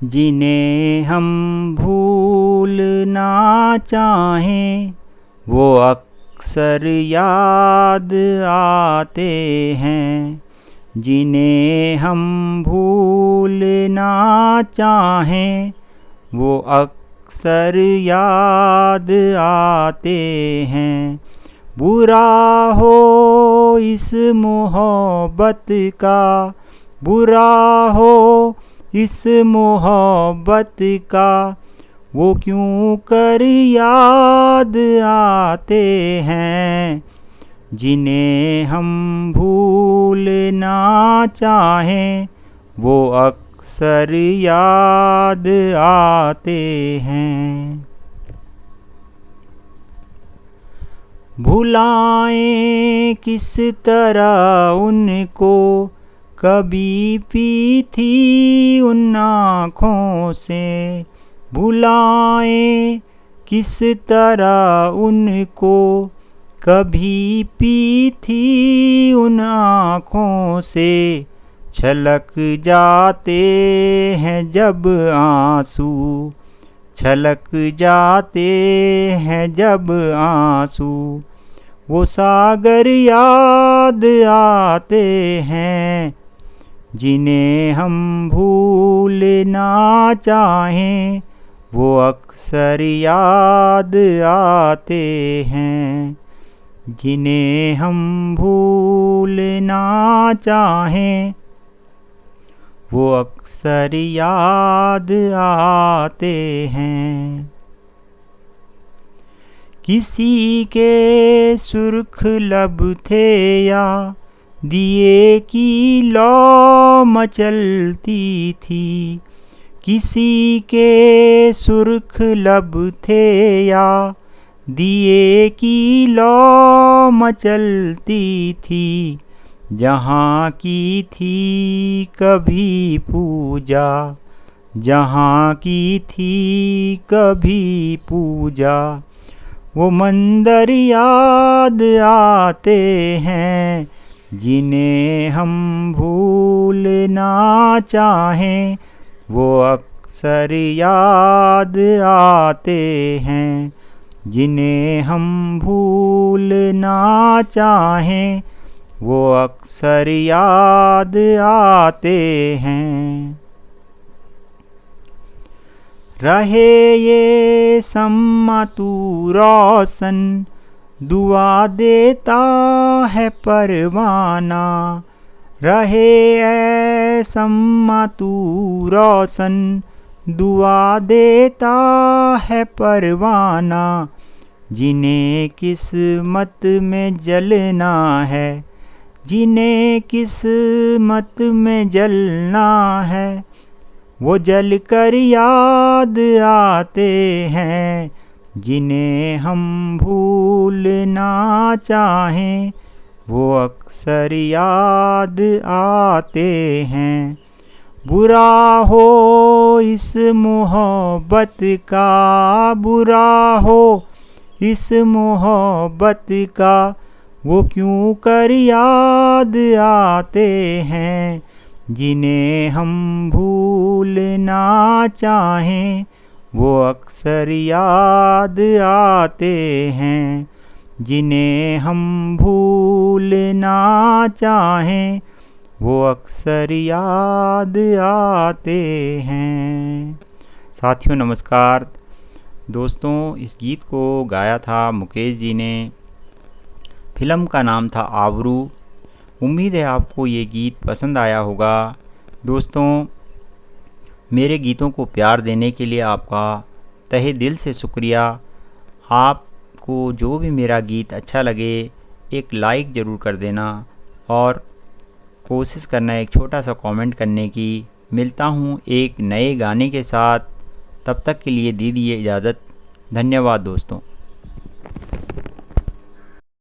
जिन्हें हम भूलना चाहें वो अक्सर याद आते हैं। जिन्हें हम भूलना चाहें वो अक्सर याद आते हैं। बुरा हो इस मोहब्बत का, बुरा हो इस मोहब्बत का, वो क्यों कर याद आते हैं। जिन्हें हम भूलना चाहें वो अक्सर याद आते हैं। भुलाएं किस तरह उनको, कभी पी थी उन आँखों से। भुलाएं किस तरह उनको, कभी पी थी उन आँखों से। छलक जाते हैं जब आंसू, छलक जाते हैं जब आंसू, वो सागर याद आते हैं। जिन्हें हम भूलना चाहें वो अक्सर याद आते हैं। जिन्हें हम भूलना चाहें वो अक्सर याद आते हैं। किसी के सुर्ख लब थे या दिए की लौ मचलती थी। किसी के सुर्ख लब थे या दिए की लौ मचलती थी। जहाँ की थी कभी पूजा, जहाँ की थी कभी पूजा, वो मंदिर याद आते हैं। जिन्हें हम भूलना चाहें वो अक्सर याद आते हैं। जिन्हें हम भूलना चाहें वो अक्सर याद आते हैं। रहे ये सम्मा तू रोशन, दुआ देता है परवाना। रहे ऐ सम्मा तू रोशन, दुआ देता है परवाना। जिन्हें किस्मत में जलना है, जिन्हें किस्मत में जलना है, वो जल कर याद आते हैं। जिन्हें हम भूलना चाहें वो अक्सर याद आते हैं। बुरा हो इस मोहब्बत का, बुरा हो इस मोहब्बत का, वो क्यों कर याद आते हैं। जिन्हें हम भूलना चाहें वो अक्सर याद आते हैं। जिन्हें हम भूलना चाहें वो अक्सर याद आते हैं। साथियों नमस्कार। दोस्तों, इस गीत को गाया था मुकेश जी ने। फिल्म का नाम था आबरू। उम्मीद है आपको ये गीत पसंद आया होगा। दोस्तों, मेरे गीतों को प्यार देने के लिए आपका तहे दिल से शुक्रिया। आपको जो भी मेरा गीत अच्छा लगे एक लाइक ज़रूर कर देना और कोशिश करना एक छोटा सा कमेंट करने की। मिलता हूँ एक नए गाने के साथ, तब तक के लिए दीजिए इजाज़त। धन्यवाद दोस्तों।